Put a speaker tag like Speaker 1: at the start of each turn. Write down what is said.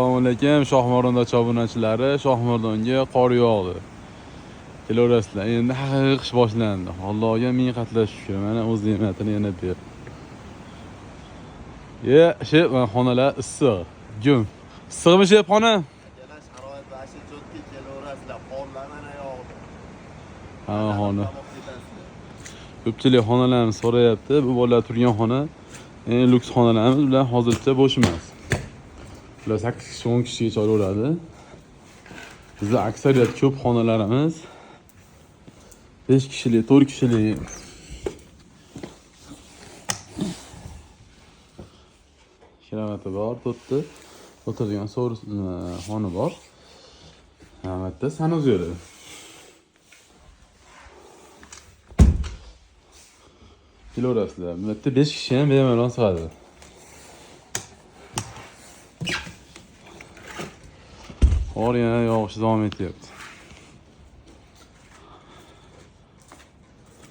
Speaker 1: Assalomu alaykum, Shohmardonda chobunachilari. Shohmardonga qor yog'di. Kelaverasizlar. Endi haqiqiy qish boshlandi. Allohga ming qatla shukr. Mana o'z ne'matini yana ber. Xonalar issiq. Gum. Issiqmi xona?
Speaker 2: Akalar sharoit bashi cho'tki kelaverasizlar. Qorlar mana yog'di.
Speaker 1: Ha, xona. Ko'pchilik xonalarni so'rayapti. Bu bolalar turgan xona eng luks xonalarimiz bilan hozircha bo'sh emas. Ular 8 kishi 10 kishigacha olaveradi. Bizda aksariyat ko'p xonalarimiz 5 kishilik, 4 kishilik. Kiravati bor, to'rtta. O'tiradigan xona bor. Albatta, sanuzeli. Kelaverasizlar. Bu yerda 5 kishi ham bemalol sig'adi. Qor yana yog'ish davom etyapti.